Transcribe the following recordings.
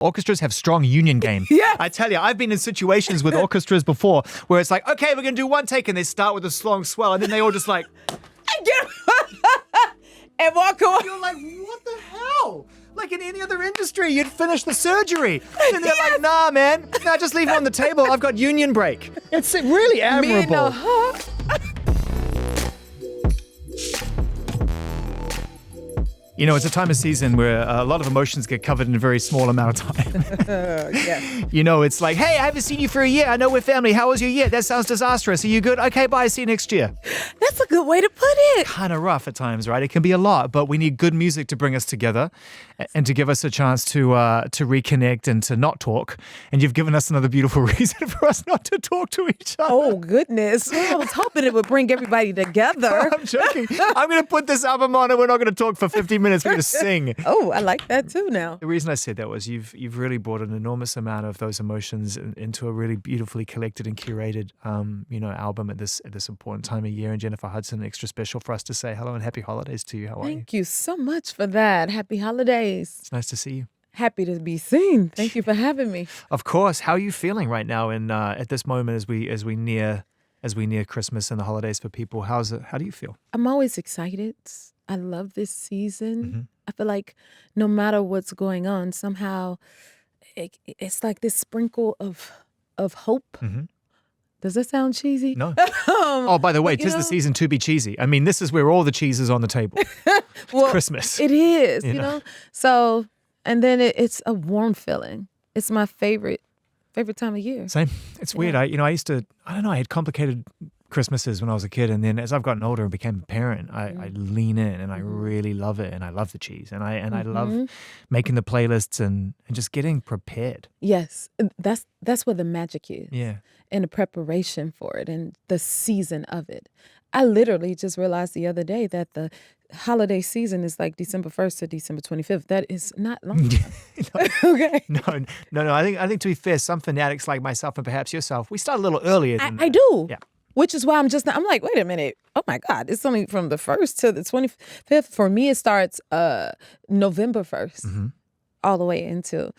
Orchestras have strong union game. Yeah. I tell you, I've been in situations with orchestras before where it's like, okay, we're going to do one take, and they start with a long swell, and then they all just like, and walk away. you're like, what the hell? Like in any other industry, you'd finish the surgery. And they're like, nah, man. Nah, just leave it on the table. I've got union break. It's really admirable. You know, it's a time of season where a lot of emotions get covered in a very small amount of time. Yeah. You know, it's like, hey, I haven't seen you for a year. I know we're family. How was your year? That sounds disastrous. Are you good? Okay, bye. See you next year. That's a good way to put it. Kind of rough at times, right? It can be a lot, but we need good music to bring us together and to give us a chance to reconnect and to not talk. And you've given us another beautiful reason for us not to talk to each other. Oh, goodness. I was hoping it would bring everybody together. I'm joking. I'm going to put this album on and we're not going to talk for 15 minutes. We're going to sing. Oh, I like that too now. The reason I said that was you've really brought an enormous amount of those emotions into a really beautifully collected and curated, album at this important time of year. And Jennifer Hudson, extra special for us to say hello and happy holidays to you. How are you? Thank you so much for that. Happy holidays. It's nice to see you. Happy to be seen. Thank you for having me. Of course. How are you feeling right now? And at this moment, as we near Christmas and the holidays for people, how do you feel? I'm always excited. I love this season. Mm-hmm. I feel like no matter what's going on, somehow it's like this sprinkle of hope. Mm-hmm. Does that sound cheesy? No. Oh, by the way, 'tis the season to be cheesy. I mean, this is where all the cheese is on the table. Well, Christmas. It is, You you know? know? So, and then it's a warm feeling. It's my favorite time of year. Same. It's weird. I had complicated Christmases when I was a kid, and then as I've gotten older and became a parent, I lean in and I really love it, and I love the cheese, and I love making the playlists and just getting prepared. Yes, that's where the magic is. Yeah. And the preparation for it and the season of it. I literally just realized the other day that the holiday season is like December 1st to December 25th. That is not long enough. Okay. No. I think to be fair, some fanatics like myself and perhaps yourself, we start a little earlier than that. I do. Yeah. Which is why I'm like, wait a minute. Oh my God. It's only from the 1st to the 25th. For me, it starts November 1st all the way into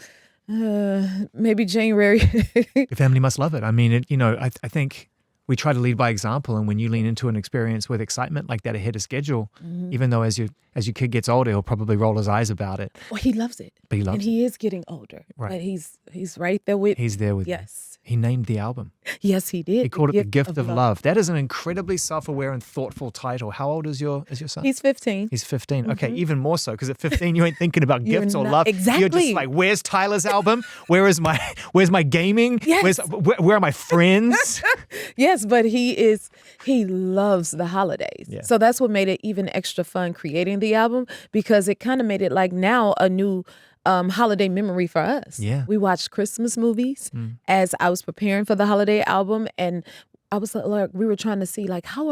maybe January. Your family must love it. I mean, I think we try to lead by example, and when you lean into an experience with excitement like that ahead of schedule, even though as your kid gets older, he'll probably roll his eyes about it. Well, he loves it. But he loves and he is getting older. Right. But he's right there with He's there with you. Yes. He named the album. Yes, he did. He called it The Gift of Love. That is an incredibly self-aware and thoughtful title. How old is your son? He's 15. He's 15. Okay, even more so, because at 15 you ain't thinking about You're gifts or not- love. exactly. You're just like, where's Tyler's album? Where's my gaming? Yes. Where are my friends? Yes, but he loves the holidays. Yeah. So that's what made it even extra fun creating the album, because it kind of made it like now a new holiday memory for us. Yeah. We watched Christmas movies as I was preparing for the holiday album, and I was like, we were trying to see like how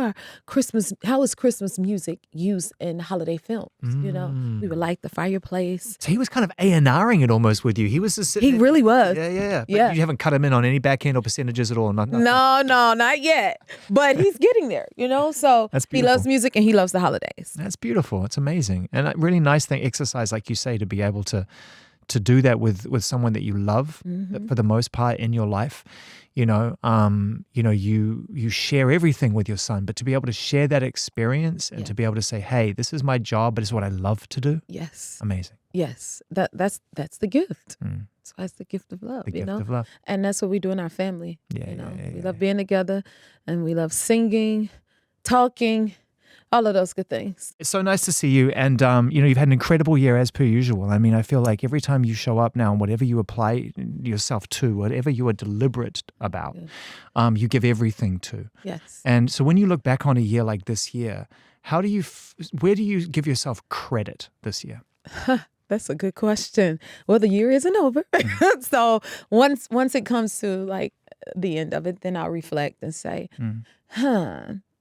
is Christmas music used in holiday films? You know, we would light the fireplace. So he was kind of A&Ring it almost with you. He was just sitting He there. really was. Yeah. But Yeah. you haven't cut him in on any back end or percentages at all. Nothing. No, not yet. But he's getting there, you know? So That's he beautiful. loves music and he loves the holidays. That's beautiful. It's amazing. And a really nice exercise, like you say, to be able to do that with someone that you love for the most part in your life. You share everything with your son, but to be able to share that experience and to be able to say, hey, this is my job, but it's what I love to do. Yes. Amazing. Yes. That's the gift. That's why it's the gift of love, The gift of love. And that's what we do in our family. Yeah, you know? yeah, We love being together, and we love singing, talking, all of those good things. It's so nice to see you. And, you've had an incredible year as per usual. I mean, I feel like every time you show up now and whatever you apply yourself to, whatever you are deliberate about, you give everything to. Yes. And so when you look back on a year like this year, where do you give yourself credit this year? That's a good question. Well, the year isn't over. So once it comes to like the end of it, then I'll reflect and say,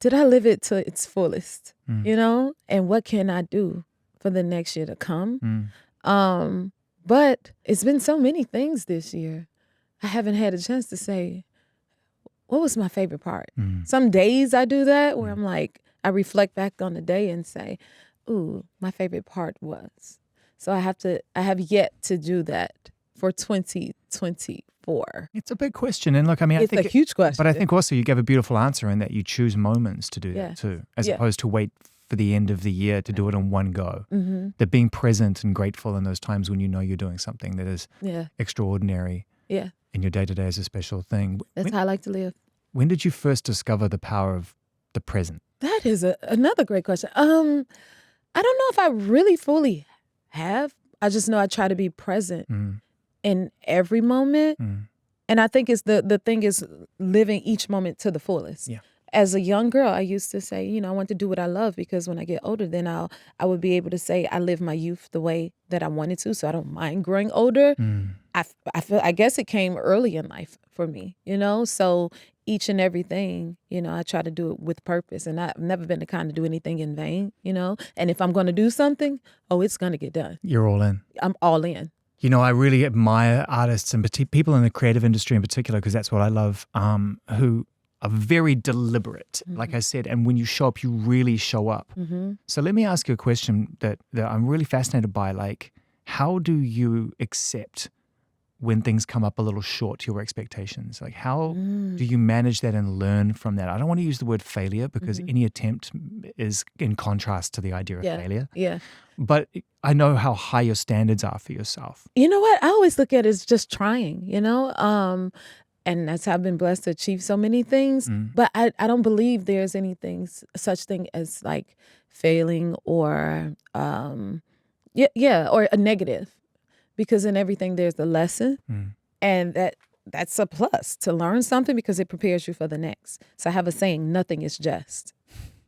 did I live it to its fullest? You know? And what can I do for the next year to come? But it's been so many things this year. I haven't had a chance to say, what was my favorite part? Some days I do that where I'm like, I reflect back on the day and say, ooh, my favorite part was. So I have yet to do that for 2024? It's a big question. And look, I mean, It's a huge question. But I think also you gave a beautiful answer in that you choose moments to do that too, as opposed to wait for the end of the year to do it in one go. That being present and grateful in those times when you know you're doing something that is extraordinary in your day-to-day is a special thing. That's how I like to live. When did you first discover the power of the present? That is another great question. I don't know if I really fully have. I just know I try to be present in every moment. And I think it's the thing is living each moment to the fullest. Yeah. As a young girl, I used to say, I want to do what I love, because when I get older, then I would be able to say I live my youth the way that I wanted to. So I don't mind growing older. I guess it came early in life for me, So each and everything, I try to do it with purpose, and I've never been the kind to do anything in vain, And if I'm going to do something, it's going to get done. You're all in. I'm all in. I really admire artists and people in the creative industry in particular, because that's what I love, who are very deliberate, like I said, and when you show up, you really show up. So let me ask you a question that I'm really fascinated by. Like, how do you accept when things come up a little short to your expectations? Like, how do you manage that and learn from that? I don't want to use the word failure, because any attempt is in contrast to the idea of failure. Yeah. But I know how high your standards are for yourself. You know what? I always look at it as just trying, and that's how I've been blessed to achieve so many things. But I don't believe there's such thing as like failing or or a negative, because in everything there's a lesson, and that's a plus to learn something, because it prepares you for the next. So I have a saying, nothing is just,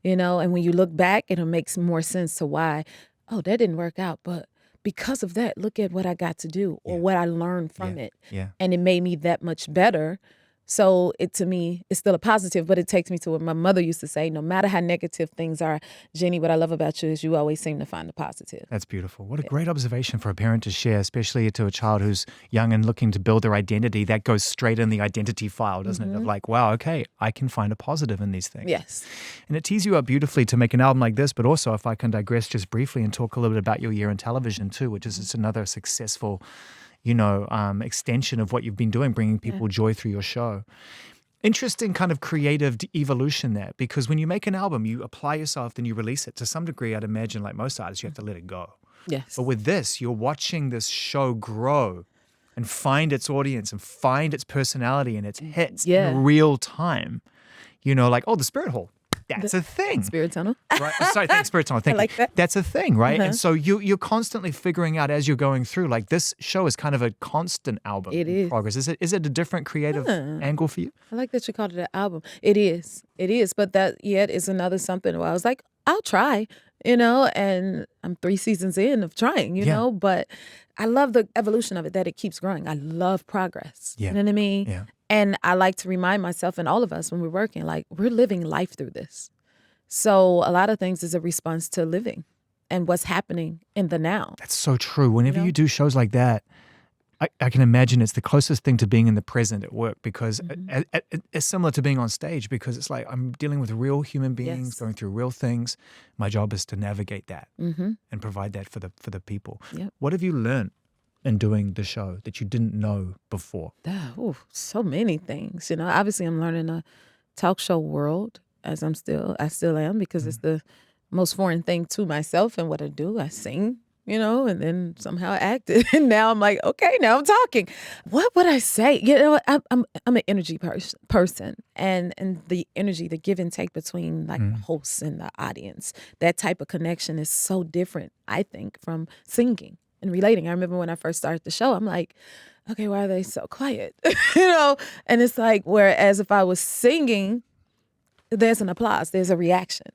and when you look back, it'll make more sense to why, that didn't work out, but because of that, look at what I got to do, or what I learned from it. Yeah. And it made me that much better. So to me, it's still a positive, but it takes me to what my mother used to say, no matter how negative things are, Jenny, what I love about you is you always seem to find the positive. That's beautiful. What a great observation for a parent to share, especially to a child who's young and looking to build their identity. That goes straight in the identity file, doesn't it? Of like, wow, okay, I can find a positive in these things. Yes. And it tees you up beautifully to make an album like this, but also, if I can digress just briefly and talk a little bit about your year in television too, which is just another successful, extension of what you've been doing, bringing people joy through your show. Interesting kind of creative evolution there, because when you make an album, you apply yourself, then you release it. To some degree, I'd imagine, like most artists, you have to let it go. Yes. But with this, you're watching this show grow and find its audience and find its personality and its hits in real time. Like, the Spirit Hall. That's a thing. Spirit Tunnel. Right. Sorry, thanks, Spirit Tunnel. Thank I like you. that. That's a thing, right? And so you're constantly figuring out as you're going through. Like, this show is kind of a constant album in progress. Is it a different creative angle for you? I like that you called it an album. It is. But that yet is another something where I was like, I'll try, and I'm 3 seasons in of trying, you know, but I love the evolution of it, that it keeps growing. I love progress. Yeah. You know what I mean? Yeah. And I like to remind myself and all of us when we're working, like, we're living life through this. So a lot of things is a response to living and what's happening in the now. That's so true. Whenever you do shows like that, I can imagine it's the closest thing to being in the present at work, because it's similar to being on stage, because it's like I'm dealing with real human beings going through real things. My job is to navigate that and provide that for the people. Yep. What have you learned in doing the show that you didn't know before? So many things. Obviously I'm learning a talk show world, as I still am, because it's the most foreign thing to myself and what I do. I sing, and then somehow I acted. And now I'm like, okay, now I'm talking. What would I say? I'm an energy person. And the energy, the give and take between like the hosts and the audience, that type of connection is so different, I think, from singing and relating. I remember when I first started the show, I'm like, okay, why are they so quiet? And it's like, whereas if I was singing, there's an applause, there's a reaction,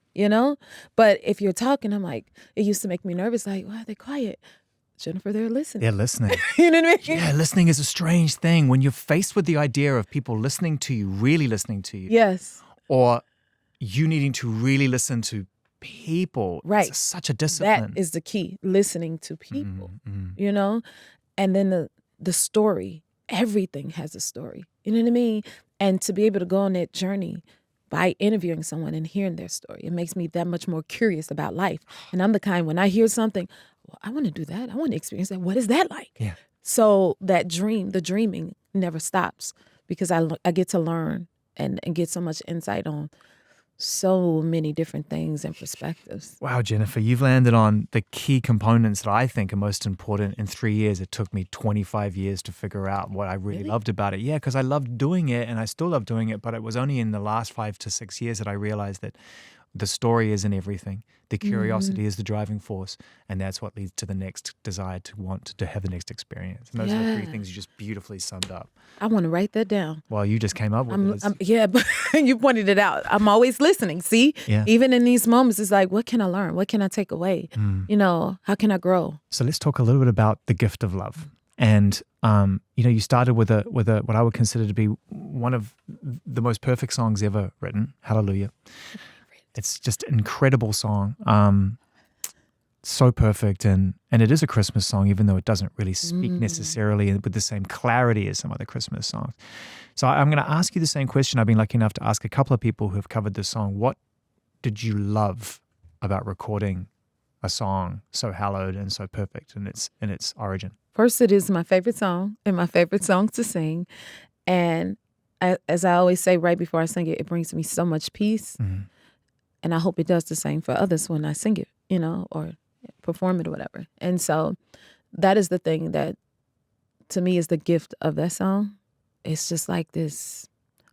But if you're talking, I'm like, it used to make me nervous, like, why are they quiet? Jennifer, they're listening. They're listening. You know what I mean? Yeah, listening is a strange thing. When you're faced with the idea of people listening to you, really listening to you. Yes. Or you needing to really listen to people. Right. It's such a discipline. That is the key, listening to people, And then the story, everything has a story. You know what I mean? And to be able to go on that journey by interviewing someone and hearing their story, it makes me that much more curious about life. And I'm the kind, when I hear something, well, I want to do that. I want to experience that. What is that like? Yeah. So that the dreaming never stops because I get to learn and get so much insight on so many different things and perspectives. Wow, Jennifer, you've landed on the key components that I think are most important in 3 years. It took me 25 years to figure out what I really loved about it. Yeah, because I loved doing it and I still love doing it, but it was only in the last 5 to 6 years that I realized that the story isn't everything. The curiosity is the driving force, and that's what leads to the next desire to want to have the next experience. And those are the 3 things you just beautifully summed up. I want to write that down. Well, you just came up with it. Yeah, but you pointed it out. I'm always listening. See, even in these moments, it's like, what can I learn? What can I take away? How can I grow? So let's talk a little bit about the gift of love. And you started with a what I would consider to be one of the most perfect songs ever written, Hallelujah. It's just an incredible song, so perfect, and it is a Christmas song, even though it doesn't really speak necessarily with the same clarity as some other Christmas songs. So I'm going to ask you the same question I've been lucky enough to ask a couple of people who have covered this song. What did you love about recording a song so hallowed and so perfect in its origin? First, it is my favorite song and my favorite song to sing, and as I always say right before I sing it, it brings me so much peace. And I hope it does the same for others when I sing it, or perform it or whatever. And so that is the thing that, to me, is the gift of that song. It's just like this,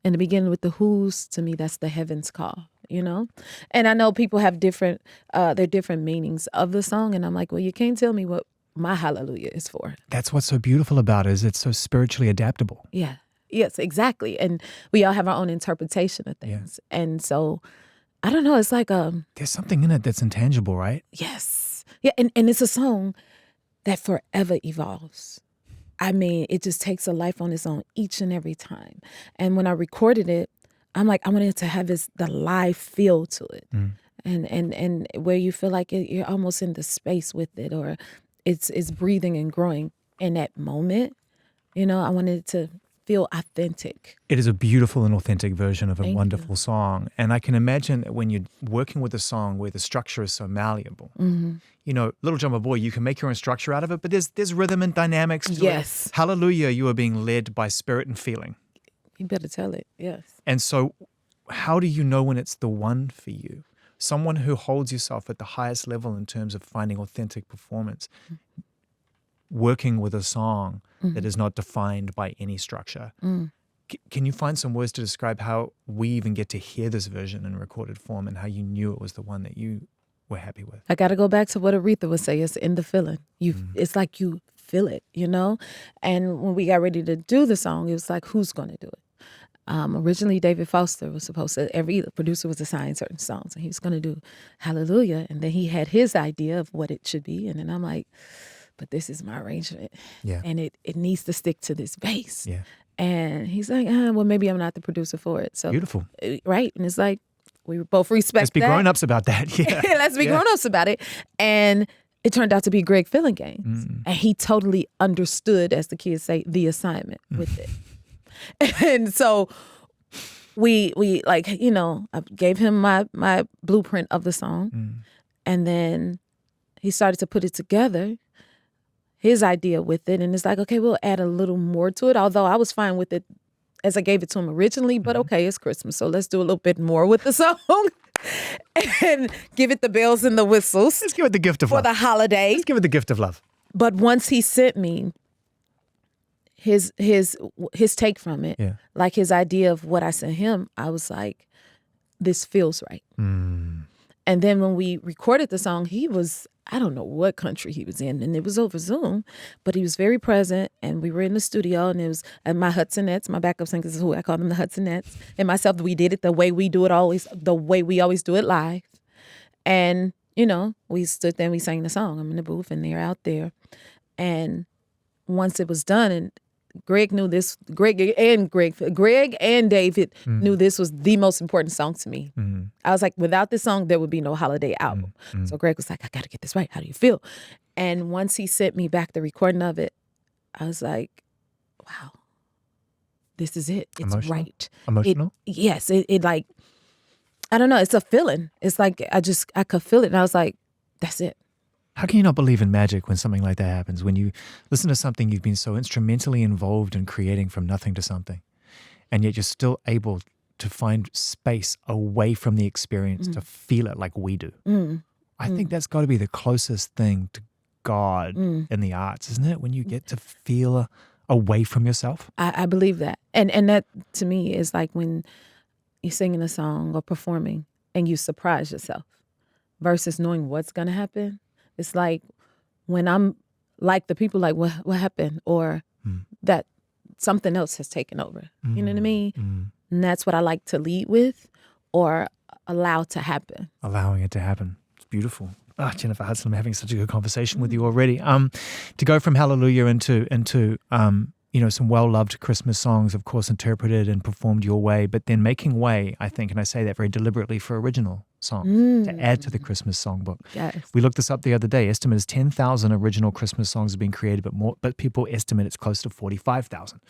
in the beginning with the Who's, to me, that's the heaven's call, And I know people have different meanings of the song. And I'm like, well, you can't tell me what my hallelujah is for. That's what's so beautiful about it, is it's so spiritually adaptable. Yeah. Yes, exactly. And we all have our own interpretation of things. Yeah. And so, I don't know. It's like there's something in it that's intangible, right? Yes. Yeah, and it's a song that forever evolves. I mean, it just takes a life on its own each and every time. And when I recorded it, I'm like, I wanted it to have the live feel to it, and where you feel like you're almost in the space with it, or it's breathing and growing in that moment. I wanted it to feel authentic. It is a beautiful and authentic version of a wonderful song. And I can imagine that when you're working with a song where the structure is so malleable, Little Drummer Boy, you can make your own structure out of it, but there's rhythm and dynamics to it. Hallelujah, you are being led by spirit and feeling. You better tell it, yes. And so how do you know when it's the one for you? Someone who holds yourself at the highest level in terms of finding authentic performance, working with a song that is not defined by any structure. Can you find some words to describe how we even get to hear this version in recorded form and how you knew it was the one that you were happy with? I got to go back to what Aretha would say. It's in the feeling. It's like you feel it, And when we got ready to do the song, it was like, who's going to do it? Originally, David Foster was supposed to, every producer was assigned certain songs, and he was going to do Hallelujah. And then he had his idea of what it should be. And then I'm like, but this is my arrangement. Yeah. And it needs to stick to this bass. Yeah. And he's like, well, maybe I'm not the producer for it. So beautiful. Right. And it's like, we both respect that. Let's be grown-ups about that. Yeah. Let's be grown-ups about it. And it turned out to be Greg Fillinganes. And he totally understood, as the kids say, the assignment with it. And so we like, I gave him my blueprint of the song. And then he started to put it together, his idea with it. And it's like, okay, we'll add a little more to it. Although I was fine with it as I gave it to him originally, but okay, it's Christmas, so let's do a little bit more with the song and give it the bells and the whistles. Let's give it the gift of love. For the holiday. Let's give it the gift of love. But once he sent me his take from it, like his idea of what I sent him, I was like, this feels right. And then when we recorded the song, he was, I don't know what country he was in, and it was over Zoom, but he was very present, and we were in the studio, and it was my Hudsonettes, my backup singers is who I call them, the Hudsonettes, and myself, we did it the way we always do it live. And, we stood there and we sang the song. I'm in the booth and they're out there. And once it was done, and Greg knew this, Greg and David knew this was the most important song to me. I was like, without this song, there would be no holiday album. So Greg was like, I got to get this right. How do you feel? And once he sent me back the recording of it, I was like, wow, this is it. It's right. Emotional? Yes. It like, I don't know. It's a feeling. It's like, I could feel it. And I was like, that's it. How can you not believe in magic when something like that happens? When you listen to something you've been so instrumentally involved in creating from nothing to something, and yet you're still able to find space away from the experience to feel it like we do. I think that's got to be the closest thing to God in the arts, isn't it? When you get to feel away from yourself. I believe that. And that to me is like when you're singing a song or performing and you surprise yourself versus knowing what's going to happen. It's like when I'm like the people like, what happened? Or that something else has taken over. You know what I mean? And that's what I like to lead with or allow to happen. Allowing it to happen. It's beautiful. Jennifer Hudson, I'm having such a good conversation with you already. To go from Hallelujah into some well-loved Christmas songs, of course, interpreted and performed your way, but then making way, I think, and I say that very deliberately, for original songs to add to the Christmas songbook. Yes. We looked this up the other day. Estimate is 10,000 original Christmas songs have been created, but people estimate it's close to 45,000,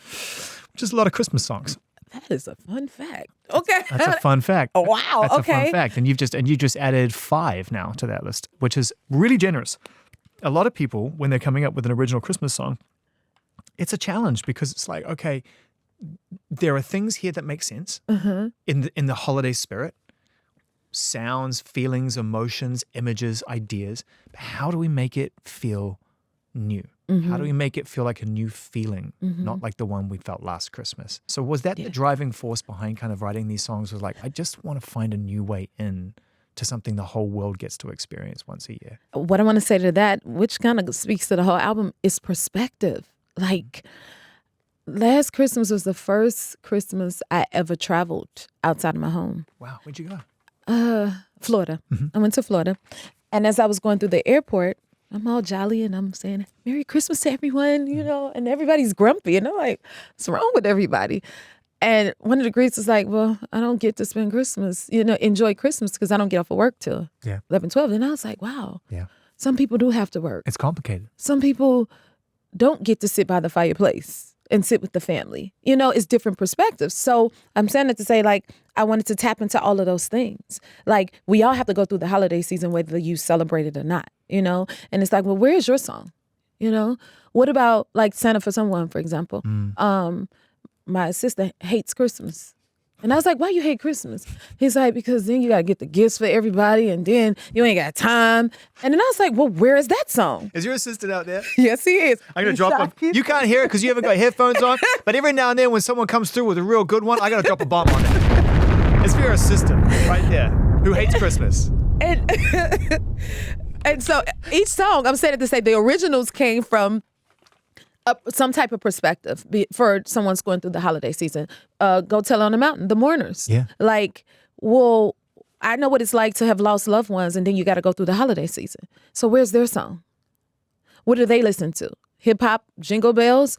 which is a lot of Christmas songs. That is a fun fact. Okay. That's a fun fact. Oh, wow. That's okay. a fun fact. And you just added 5 now to that list, which is really generous. A lot of people, when they're coming up with an original Christmas song, it's a challenge because it's like, okay, there are things here that make sense in the holiday spirit. Sounds, feelings, emotions, images, ideas. But how do we make it feel new? How do we make it feel like a new feeling, not like the one we felt last Christmas? So was that the driving force behind kind of writing these songs? Was like, I just want to find a new way in to something the whole world gets to experience once a year. What I want to say to that, which kind of speaks to the whole album, is perspective. Like, last Christmas was the first Christmas I ever traveled outside of my home. Wow, where'd you go? Florida. I went to Florida. And as I was going through the airport, I'm all jolly and I'm saying, Merry Christmas to everyone, and everybody's grumpy. And I'm like, what's wrong with everybody? And one of the greets was like, well, I don't get to spend Christmas, enjoy Christmas because I don't get off of work till 11, 12. And I was like, wow, some people do have to work. It's complicated. Some people don't get to sit by the fireplace and sit with the family. It's different perspectives. So I'm saying it to say, like, I wanted to tap into all of those things. Like, we all have to go through the holiday season, whether you celebrate it or not, and it's like, well, where's your song? What about like Santa for Someone, for example? My assistant hates Christmas. And I was like, why you hate Christmas? He's like, because then you got to get the gifts for everybody and then you ain't got time. And then I was like, well, where is that song? Is your assistant out there? Yes, he is. I'm going to drop him. You can't hear it because you haven't got headphones on. But every now and then when someone comes through with a real good one, I got to drop a bomb on it. It's for your assistant right there who hates Christmas. And so each song, I'm saying it to say the originals came from some type of perspective for someone's going through the holiday season. Go Tell on the Mountain, the mourners. Yeah. Like, well, I know what it's like to have lost loved ones and then you got to go through the holiday season. So where's their song? What do they listen to? Hip hop, jingle bells?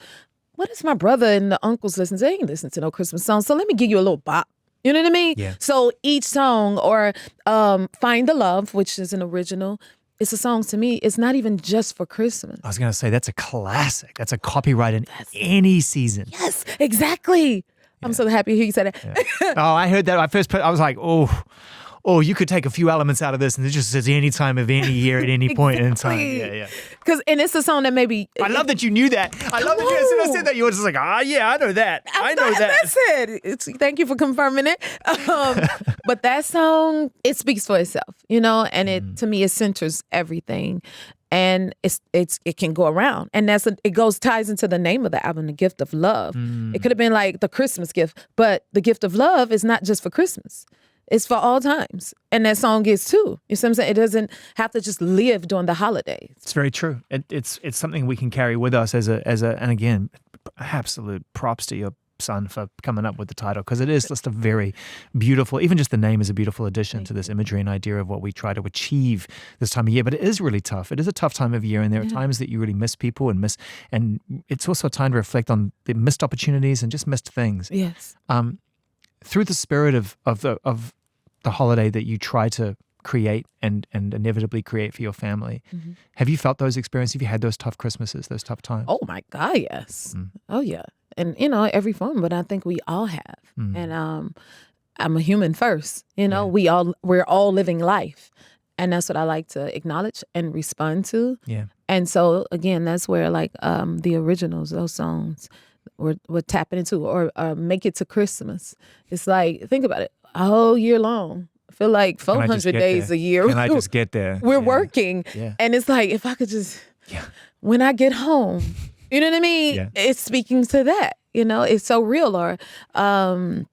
What does my brother and the uncles listen to? They ain't listen to no Christmas songs. So let me give you a little bop. You know what I mean? Yeah. So each song, or Find the Love, which is an original, it's a song to me. It's not even just for Christmas. I was going to say, that's a classic. That's a copyright in any season. Yes, exactly. Yeah. I'm so happy to hear you say that. Yeah. Oh, I heard that. I was like, oh, you could take a few elements out of this and it just says any time of any year at any point in time. Yeah. And it's a song that maybe... I love that you knew that. I love that you as I said that, you were just like, yeah, I know that. I know that. That's it. Thank you for confirming it. But that song, it speaks for itself, and it, to me, it centers everything. And it can go around. And ties into the name of the album, The Gift of Love. It could have been like the Christmas gift, but the gift of love is not just for Christmas. It's for all times. And that song is too. You see what I'm saying? It doesn't have to just live during the holidays. It's very true. It's something we can carry with us as and again, absolute props to your son for coming up with the title, because it is just a very beautiful, even just the name is a beautiful addition to this imagery and idea of what we try to achieve this time of year. But it is really tough. It is a tough time of year, and there are times that you really miss people and it's also a time to reflect on the missed opportunities and just missed things. Yes. Through the spirit of the holiday that you try to create and inevitably create for your family, have you felt those experiences? Have you had those tough Christmases, those tough times? Oh my God, yes. Oh yeah. And every form, but I think we all have. And I'm a human first. We're all living life. And that's what I like to acknowledge and respond to. Yeah. And so again, that's where like the originals, those songs we're tapping into, or Make It to Christmas. It's like, think about it, a whole year long. I feel like 400 days a year. Can I just get there? We're working. Yeah. And it's like, if I could just, when I get home, you know what I mean? Yeah. It's speaking to that, it's so real. Or, so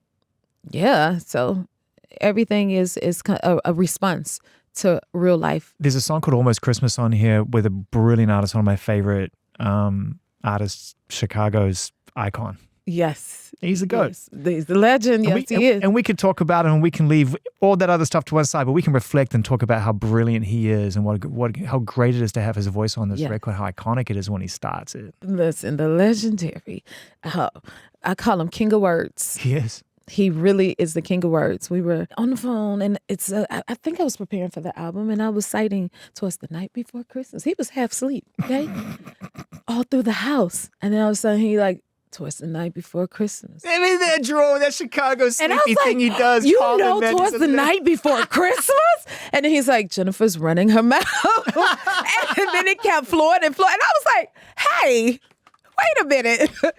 everything is a response to real life. There's a song called Almost Christmas on here with a brilliant artist, one of my favorite artists, Chicago's Icon. Yes. He's a GOAT. Yes. He's the legend. Yes, he is. And we could talk about it, and we can leave all that other stuff to one side, but we can reflect and talk about how brilliant he is and how great it is to have his voice on this record, how iconic it is when he starts it. Listen, the legendary, I call him King of Words. He is. He really is the king of words. We were on the phone, and I think I was preparing for the album, and I was citing Towards the Night Before Christmas. He was half asleep, okay? All through the house. And then all of a sudden, he like, Towards the Night Before Christmas. I mean, that draw, that Chicago sleepy thing he does. Towards the Night Before Christmas? And then he's like, Jennifer's running her mouth. And then it kept flowing and flowing. And I was like, hey, wait a minute. And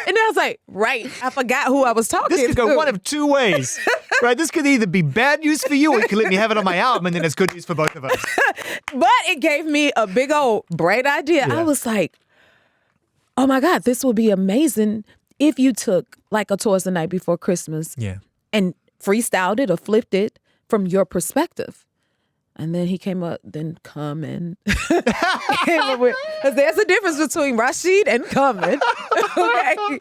then I was like, right, I forgot who I was talking to. This could go one of two ways, right? This could either be bad news for you, or you could let me have it on my album, and then it's good news for both of us. But it gave me a big old bright idea. Yeah. I was like, oh my God, this would be amazing if you took like a Towards the Night Before Christmas and freestyled it or flipped it from your perspective. And then he came up, then Common. Because there's a difference between Rashid and Common. Okay.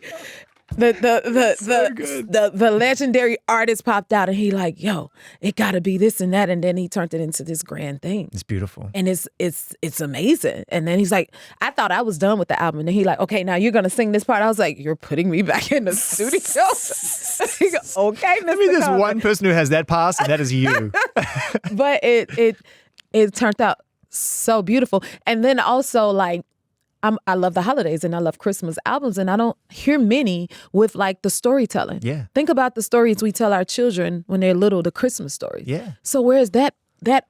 The legendary artist popped out, and he like, yo, it gotta be this and that. And then he turned it into this grand thing. It's beautiful. And it's amazing. And then he's like, I thought I was done with the album. And he like, okay, now you're gonna sing this part. I was like, you're putting me back in the studio. He go, okay, I mean, there's one person who has that pass, and that is you. But it turned out so beautiful. And then also like, I love the holidays and I love Christmas albums, and I don't hear many with like the storytelling. Yeah. Think about the stories we tell our children when they're little, the Christmas stories. Yeah. So where's that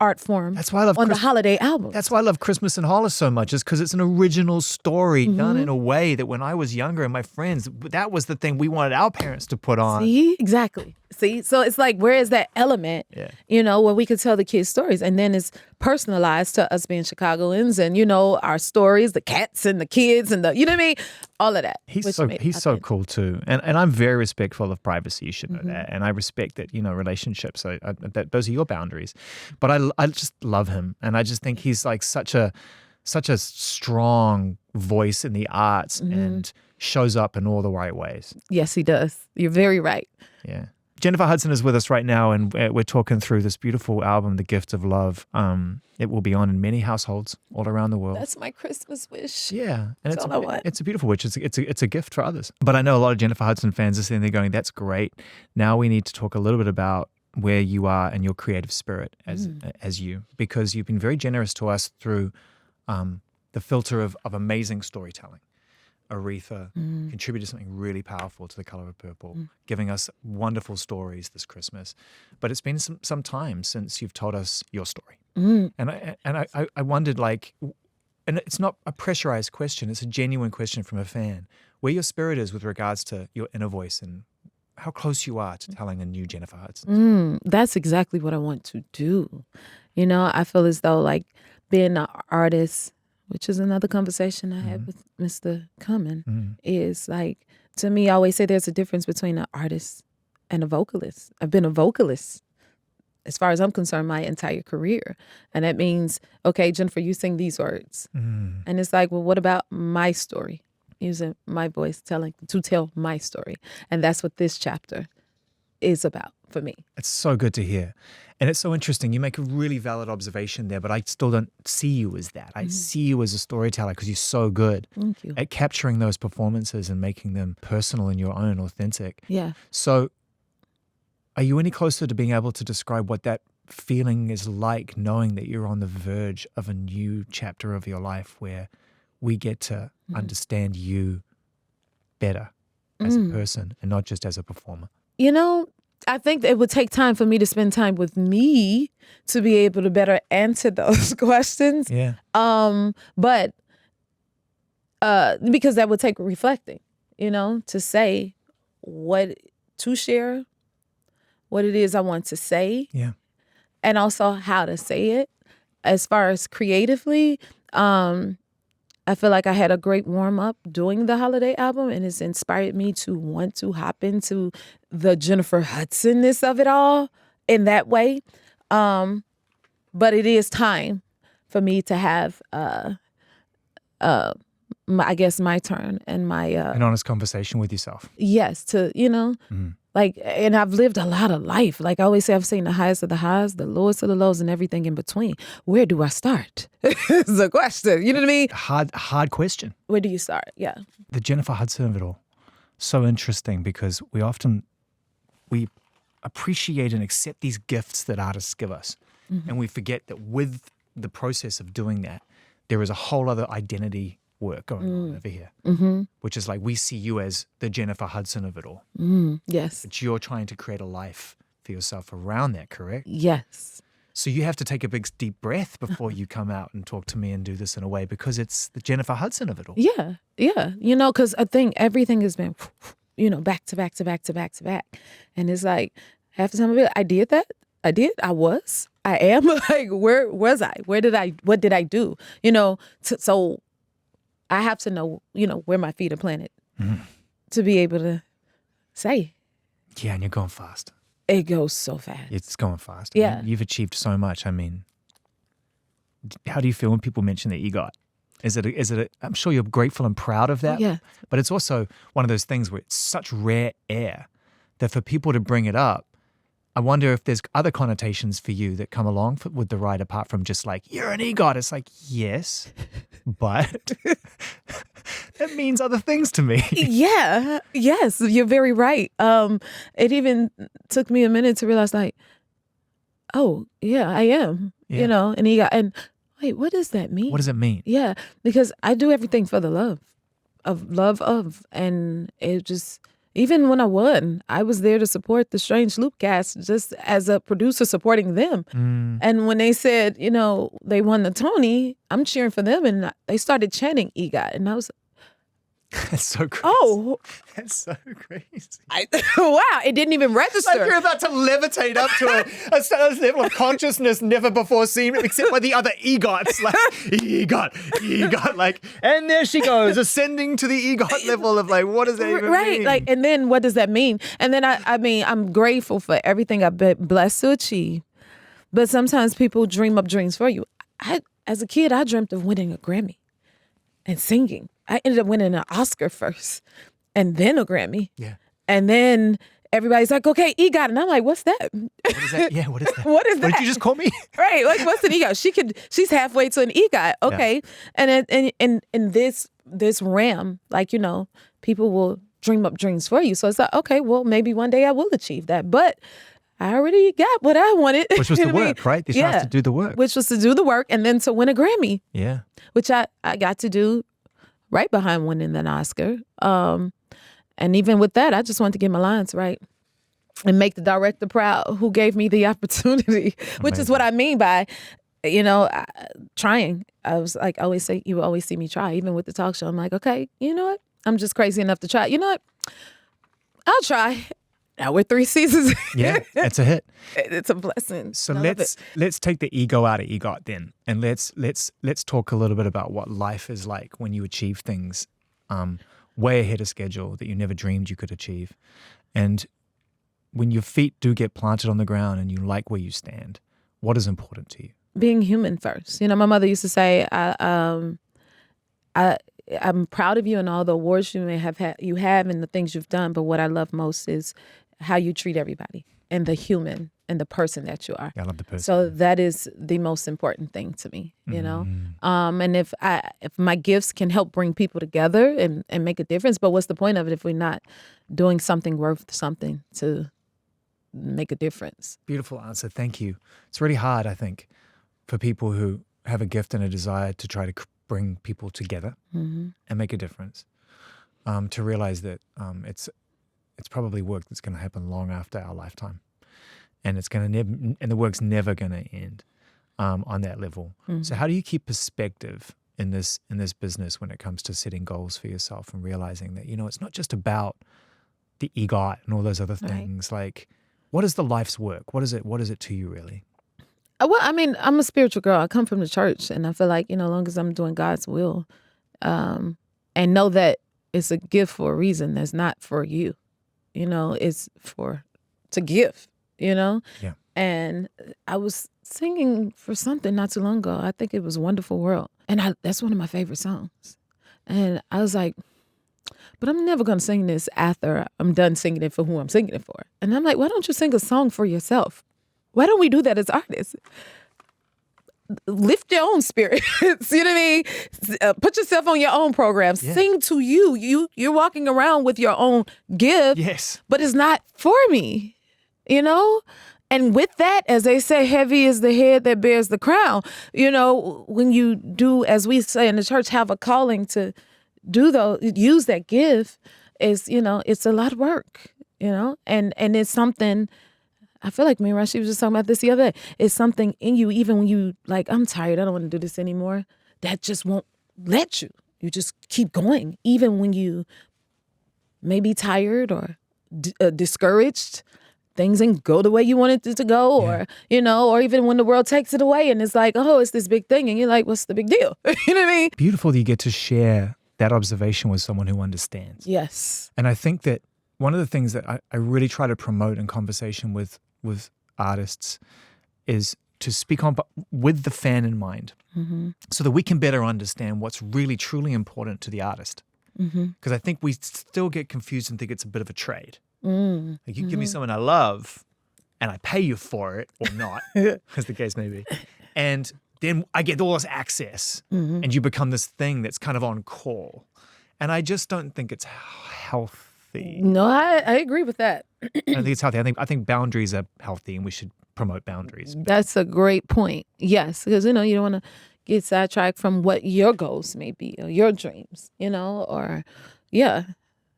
art form? That's why I love on the holiday album. That's why I love Christmas in Hollis so much, is because it's an original story done in a way that when I was younger and my friends, that was the thing we wanted our parents to put on. See? Exactly. See? So it's like, where is that element, where we could tell the kids stories? And then it's personalized to us being Chicagoans and, our stories, the cats and the kids and you know what I mean? All of that. He's so cool too. And I'm very respectful of privacy, you should know that. And I respect that, relationships, that those are your boundaries. But I just love him. And I just think he's like such a strong voice in the arts and shows up in all the right ways. Yes, he does. You're very right. Yeah. Jennifer Hudson is with us right now, and we're talking through this beautiful album, The Gift of Love. It will be on in many households all around the world. That's my Christmas wish. Yeah. And That's all I want. It's a beautiful wish. It's a gift for others. But I know a lot of Jennifer Hudson fans are sitting there going, that's great. Now we need to talk a little bit about where you are and your creative spirit as you, because you've been very generous to us through the filter of amazing storytelling. Aretha contributed something really powerful to The Color of Purple, giving us wonderful stories this Christmas. But it's been some time since you've told us your story. And I wondered, like, and it's not a pressurized question, it's a genuine question from a fan, where your spirit is with regards to your inner voice and how close you are to telling a new Jennifer Hudson. That's exactly what I want to do. I feel as though like being an artist, which is another conversation I had with Mr. Cumming, is like, to me, I always say there's a difference between an artist and a vocalist. I've been a vocalist, as far as I'm concerned, my entire career. And that means, okay, Jennifer, you sing these words. And it's like, well, what about my story? Using my voice to tell my story. And that's what this chapter is about for me. It's so good to hear. And it's so interesting. You make a really valid observation there, but I still don't see you as that. I see you as a storyteller because you're so good at capturing those performances and making them personal and your own, authentic. Yeah. So are you any closer to being able to describe what that feeling is like, knowing that you're on the verge of a new chapter of your life where we get to understand you better as a person and not just as a performer? I think it would take time for me to spend time with me to be able to better answer those questions. Yeah. But because that would take reflecting, to say to share what it is I want to say. Yeah. And also how to say it. As far as creatively, I feel like I had a great warm up doing the holiday album, and it's inspired me to want to hop into the Jennifer Hudson-ness of it all in that way. But it is time for me to have, I guess, my turn and my an honest conversation with yourself. Yes, to like, and I've lived a lot of life. Like I always say, I've seen the highest of the highs, the lowest of the lows, and everything in between. Where do I start? It's a question. You know what I mean? Hard question. Where do you start? Yeah. The Jennifer Hudson of it all. So interesting because we appreciate and accept these gifts that artists give us. Mm-hmm. And we forget that with the process of doing that, there is a whole other identity work going on over here, which is like we see you as the Jennifer Hudson of it all. Yes. But you're trying to create a life for yourself around that, correct? Yes. So you have to take a big deep breath before you come out and talk to me and do this in a way because it's the Jennifer Hudson of it all. Yeah. Yeah. Because I think everything has been, back to back to back to back to back. And it's like half the time I did that. I did. I am. Like, where was I? What did I do? So I have to know, where my feet are planted to be able to say. Yeah, and you're going fast. It goes so fast. It's going fast. Yeah. You've achieved so much. I mean, how do you feel when people mention the EGOT? Is it I'm sure you're grateful and proud of that. Yeah. But it's also one of those things where it's such rare air that for people to bring it up, I wonder if there's other connotations for you that come along with the ride apart from just like, you're an EGOT. It's like, yes, but that means other things to me. Yeah. Yes, you're very right. It even took me a minute to realize like, oh, yeah, I am, an EGOT. And wait, what does that mean? What does it mean? Yeah, because I do everything for the love of. And it just... Even when I won, I was there to support the Strange Loop cast just as a producer supporting them. And when they said, they won the Tony, I'm cheering for them. And they started chanting EGOT. And I was That's so crazy. Oh. That's so crazy. Wow, it didn't even register. Like you're about to levitate up to a level of consciousness never before seen, except by the other EGOTs. Like, EGOT, like, and there she goes, ascending to the EGOT level of like, what does that even mean? Like, and then what does that mean? And then I'm grateful for everything I've been blessed to achieve. But sometimes people dream up dreams for you. As a kid, I dreamt of winning a Grammy and singing. I ended up winning an Oscar first and then a Grammy. Yeah. And then everybody's like, okay, EGOT. And I'm like, what's that? What is that? Yeah, what is that? What is that? What did you just call me? Right. Like, what's an EGOT? She's halfway to an EGOT. Okay. Yeah. And in this realm, like, people will dream up dreams for you. So it's like, okay, well, maybe one day I will achieve that. But I already got what I wanted. Which was the work, right? You have to do the work. Which was to do the work and then to win a Grammy. Yeah. Which I got to do right behind winning an Oscar. And even with that, I just wanted to get my lines right and make the director proud who gave me the opportunity, which is what I mean by, trying. I was like, you always see me try, even with the talk show. I'm like, okay, you know what? I'm just crazy enough to try. You know what? I'll try. Now we're 3 seasons. Yeah, it's a hit. It's a blessing. So let's take the ego out of EGOT then, and let's talk a little bit about what life is like when you achieve things way ahead of schedule that you never dreamed you could achieve, and when your feet do get planted on the ground and you like where you stand. What is important to you? Being human first. My mother used to say, I'm proud of you and all the awards you have and the things you've done. But what I love most is how you treat everybody and the human and the person that you are. Yeah, I love the person. So that is the most important thing to me, And if my gifts can help bring people together and make a difference, but what's the point of it if we're not doing something worth something to make a difference? Beautiful answer. Thank you. It's really hard, I think, for people who have a gift and a desire to try to bring people together and make a difference, to realize that it's probably work that's going to happen long after our lifetime, and it's going to and the work's never going to end on that level. So how do you keep perspective in this business when it comes to setting goals for yourself and realizing that, it's not just about the EGOT and all those other things. Right. Like, what is the life's work? What is it to you really? Well, I mean, I'm a spiritual girl. I come from the church, and I feel like, as long as I'm doing God's will, and know that it's a gift for a reason. That's not for you, it's to give, Yeah. And I was singing for something not too long ago. I think it was Wonderful World. And that's one of my favorite songs. And I was like, but I'm never going to sing this after I'm done singing it for who I'm singing it for. And I'm like, why don't you sing a song for yourself? Why don't we do that as artists? Lift your own spirits, you know what I mean? Put yourself on your own program. Yeah. Sing to you. You're walking around with your own gift. Yes. But it's not for me, And with that, as they say, heavy is the head that bears the crown. When you do, as we say in the church, have a calling to use that gift, it's a lot of work, and it's something. I feel like me and Rashi was just talking about this the other day. It's something in you, even when you like, I'm tired, I don't want to do this anymore. That just won't let you. You just keep going, even when you may be tired or discouraged. Things didn't go the way you wanted it to go, or, or even when the world takes it away and it's like, oh, it's this big thing. And you're like, what's the big deal? You know what I mean? Beautiful that you get to share that observation with someone who understands. Yes. And I think that one of the things that I really try to promote in conversation with artists is to speak on with the fan in mind, so that we can better understand what's really, truly important to the artist. Because I think we still get confused and think it's a bit of a trade. Like, you give me something I love and I pay you for it, or not, as the case may be. And then I get all this access and you become this thing that's kind of on call. And I just don't think it's healthy. No, I agree with that. I think it's healthy. I think boundaries are healthy and we should promote boundaries. That's a great point. Yes, because, you don't want to get sidetracked from what your goals may be or your dreams, or, yeah.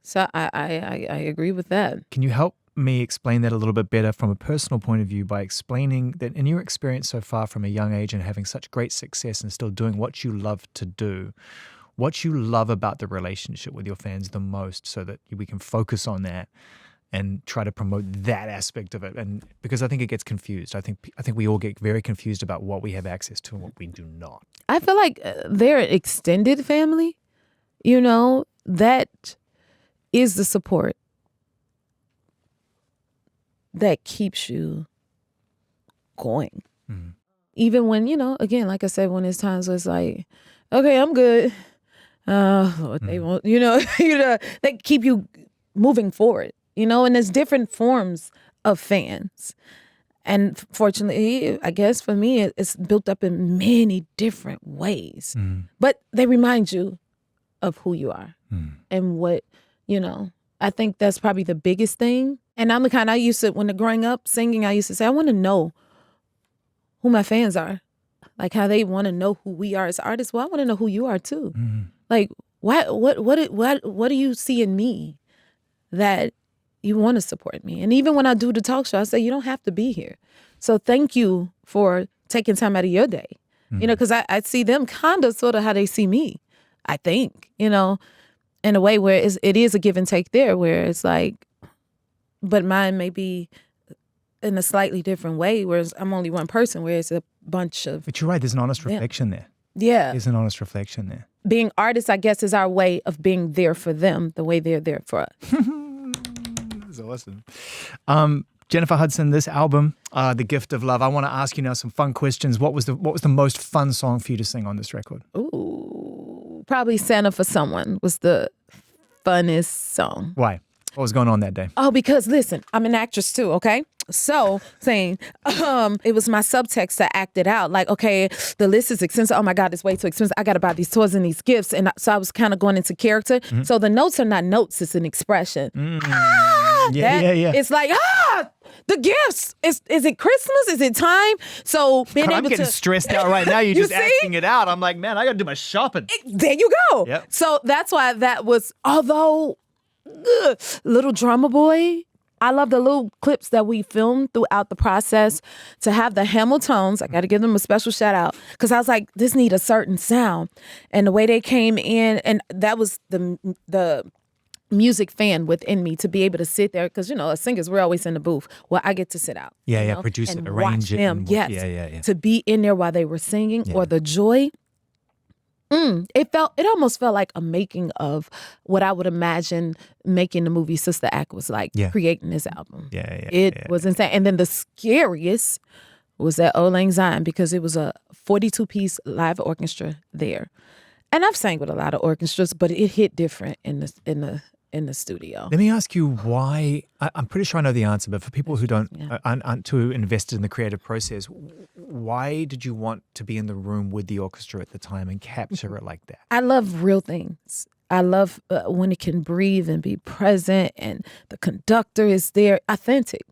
So I agree with that. Can you help me explain that a little bit better from a personal point of view by explaining that in your experience so far from a young age and having such great success and still doing what you love to do, what you love about the relationship with your fans the most, so that we can focus on that and try to promote that aspect of it? And because I think it gets confused. I think we all get very confused about what we have access to and what we do not. I feel like their extended family, that is the support that keeps you going. Even when, again, like I said, when there's times where it's like, okay, I'm good. Lord, they won't, they keep you moving forward, and there's different forms of fans. And fortunately, I guess for me, it's built up in many different ways. But they remind you of who you are and what, I think that's probably the biggest thing. And I'm the kind, I used to, when growing up singing, I used to say, I want to know who my fans are. Like how they want to know who we are as artists. Well, I want to know who you are too. Like, what do you see in me that you want to support me? And even when I do the talk show, I say, you don't have to be here. So thank you for taking time out of your day. Because I see them kind of sort of how they see me, I think, in a way where it is a give and take there, where it's like, but mine may be in a slightly different way, whereas I'm only one person, where it's a bunch of... But you're right, there's an honest reflection there. Yeah. There's an honest reflection there. Being artists, I guess, is our way of being there for them, the way they're there for us. That's awesome. Jennifer Hudson, this album, The Gift of Love, I want to ask you now some fun questions. What was the most fun song for you to sing on this record? Ooh, probably Santa for Someone was the funnest song. Why? What was going on that day? Oh, because listen, I'm an actress too, okay? So saying, it was my subtext that acted out. Like, okay, the list is expensive. Oh my God, it's way too expensive. I got to buy these toys and these gifts. And so I was kind of going into character. So the notes are not notes, it's an expression. Yeah. It's like, the gifts. Is it Christmas? Is it time? So being I'm getting stressed out right now. You're just acting it out. I'm like, man, I got to do my shopping. There you go. Yep. So that's why that was, although little drummer boy. I love the little clips that we filmed throughout the process to have the Hamiltons. I got to give them a special shout out because I was like, this need a certain sound. And the way they came in, and that was the music fan within me to be able to sit there because, as singers, we're always in the booth. Well, I get to sit out. Produce and it, arrange watch them. it. Yes, to be in there while they were singing or the joy. It almost felt like a making of what I would imagine making the movie Sister Act was like, creating this album. It was insane. And then the scariest was that Old Lang Syne because it was a 42-piece live orchestra there. And I've sang with a lot of orchestras, but it hit different in the studio. Let me ask you why. I'm pretty sure I know the answer, but for people who aren't too invested in the creative process, why did you want to be in the room with the orchestra at the time and capture it like that? I love real things. I love when it can breathe and be present, and the conductor is there, authentic.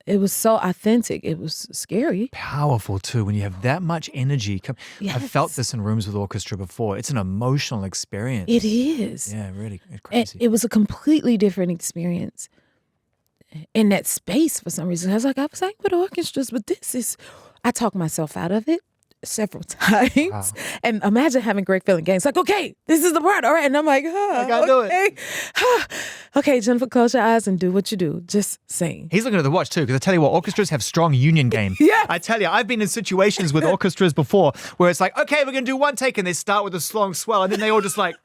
It was so authentic. It was scary. Powerful, too, when you have that much energy. Yes. I've felt this in rooms with orchestra before. It's an emotional experience. It is. Yeah, really crazy. It was a completely different experience in that space for some reason. I was like, I was like with orchestras, but I talked myself out of it several times. Wow. And imagine having Great Feeling Games. Like, okay, this is the part. All right. And I'm like, I gotta do it. Okay, Jennifer, close your eyes and do what you do. Just sing. He's looking at the watch too, because I tell you what, orchestras have strong union game. Yeah. I tell you, I've been in situations with orchestras before where it's like, okay, we're going to do one take, and they start with a long swell, and then they all just like...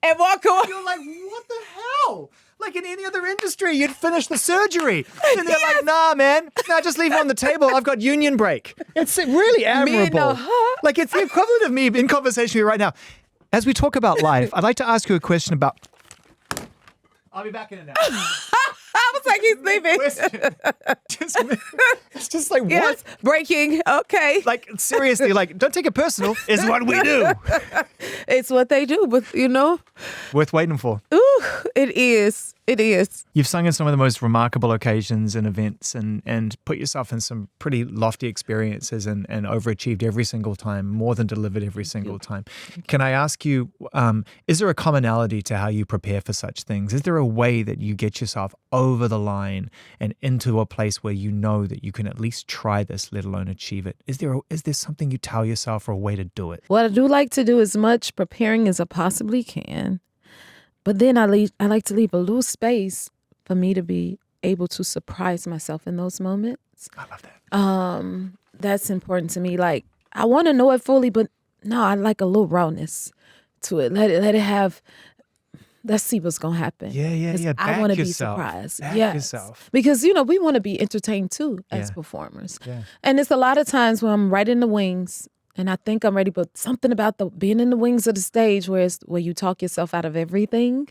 and walk away. You're like, what the hell? Like in any other industry, you'd finish the surgery. And they're like, nah, man. Nah, just leave it on the table. I've got union break. It's really admirable. Like it's the equivalent of me in conversation with you right now. As we talk about life, I'd like to ask you a question about... I'll be back in an hour. I was like, he's leaving. It's just like, what? Yes, breaking. Okay. Like, seriously, like, don't take it personal. It's what we do. It's what they do, but Worth waiting for. Ooh, it is. It is. You've sung in some of the most remarkable occasions and events and put yourself in some pretty lofty experiences and overachieved every single time, more than delivered every single time. Can I ask you, is there a commonality to how you prepare for such things? Is there a way that you get yourself over the line and into a place where you know that you can at least try this, let alone achieve it? Is there something you tell yourself or a way to do it? What I do like to do as much preparing as I possibly can. But then I like to leave a little space for me to be able to surprise myself in those moments. I love that. That's important to me. Like, I want to know it fully, but no, I like a little rawness to it. Let it have, let's see what's going to happen. Yeah. I want to be surprised. Back yourself. Because, we want to be entertained too as performers. Yeah. And it's a lot of times when I'm right in the wings and I think I'm ready, but something about being in the wings of the stage where you talk yourself out of everything.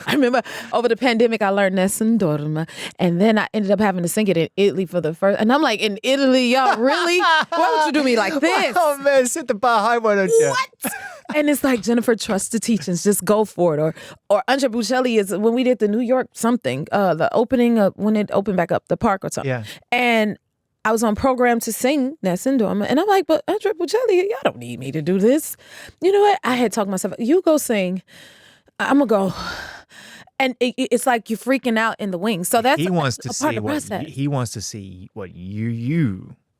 I remember over the pandemic, I learned Nessun Dorma, and then I ended up having to sing it in Italy for the first. And I'm like, in Italy, y'all really? Why would you do me like this? Oh man, set the bar high, why don't you? What? And it's like, Jennifer, trust the teachings, just go for it. Or Andre Bocelli is when we did the New York something, the opening of when it opened back up, the park or something. Yeah. And I was on program to sing Nessun Dorma, and I'm like, but Andre Bocelli, y'all don't need me to do this. You know what? I had talked myself, you go sing, I'm going to go. And it's like you're freaking out in the wings. So that's he wants to part of the process. He wants to see what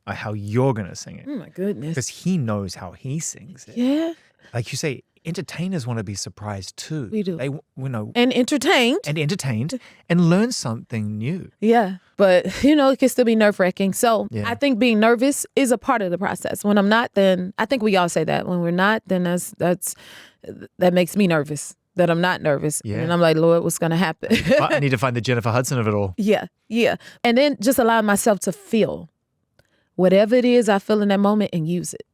how you're going to sing it. Oh, my goodness. Because he knows how he sings it. Yeah. Like you say, entertainers want to be surprised too. We do. They and entertained. And learn something new. Yeah. But, it can still be nerve-wracking. So I think being nervous is a part of the process. When I'm not, then I think we all say that. When we're not, then that makes me nervous. That I'm not nervous. Yeah. And I'm like, Lord, what's going to happen? I need to find the Jennifer Hudson of it all. Yeah. And then just allow myself to feel whatever it is I feel in that moment and use it.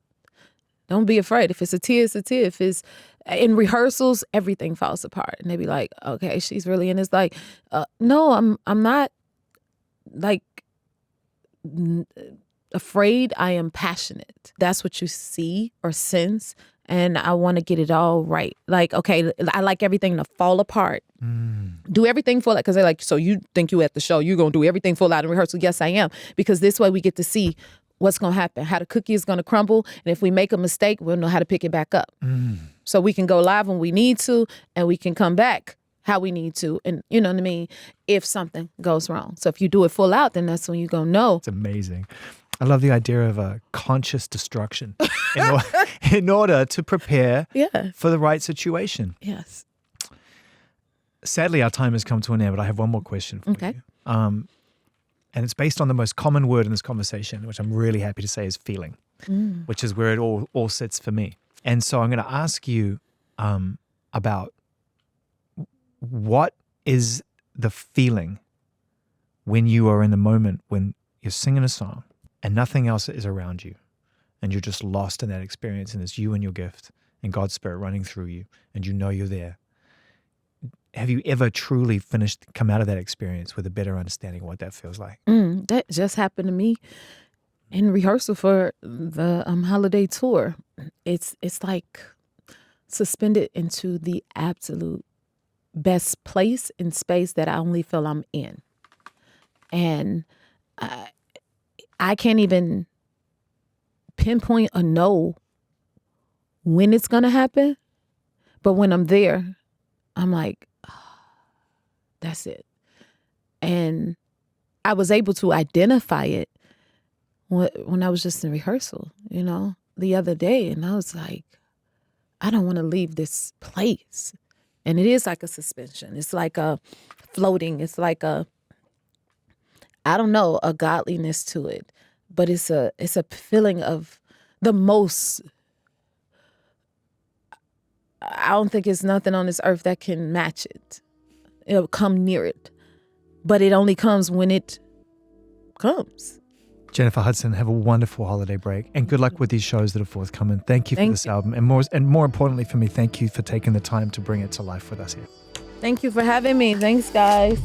Don't be afraid. If it's a tear, it's a tear. If it's in rehearsals, everything falls apart. And they be like, okay, she's really in this. Like, no, I'm not like afraid. I am passionate. That's what you see or sense. And I want to get it all right. Like, okay, I like everything to fall apart. Do everything full out. Because they're like, so you think you at the show, you're going to do everything full out in rehearsal. Yes, I am. Because this way we get to see what's going to happen, how the cookie is going to crumble. And if we make a mistake, we'll know how to pick it back up. So we can go live when we need to, and we can come back how we need to. And you know what I mean? If something goes wrong. So if you do it full out, then that's when you're going to know. It's amazing. I love the idea of a conscious destruction in order to prepare for the right situation. Yes. Sadly, our time has come to an end, but I have one more question for you. And it's based on the most common word in this conversation, which I'm really happy to say is feeling, which is where it all sits for me. And so I'm going to ask you about what is the feeling when you are in the moment when you're singing a song and nothing else is around you and you're just lost in that experience and it's you and your gift and God's Spirit running through you and you know you're there. Have you ever truly come out of that experience with a better understanding of what that feels like? That just happened to me in rehearsal for the holiday tour. It's like suspended into the absolute best place and space that I only feel I'm in. And I can't even pinpoint or know when it's going to happen. But when I'm there, I'm like, that's it. And I was able to identify it when I was just in rehearsal, the other day. And I was like, I don't want to leave this place. And it is like a suspension. It's like a floating. It's like a godliness to it. But it's a feeling of the most. I don't think it's nothing on this earth that can match it. It'll come near it. But it only comes when it comes. Jennifer Hudson, have a wonderful holiday break and good luck with these shows that are forthcoming. Thank you for this album. And more importantly for me, thank you for taking the time to bring it to life with us here. Thank you for having me. Thanks, guys.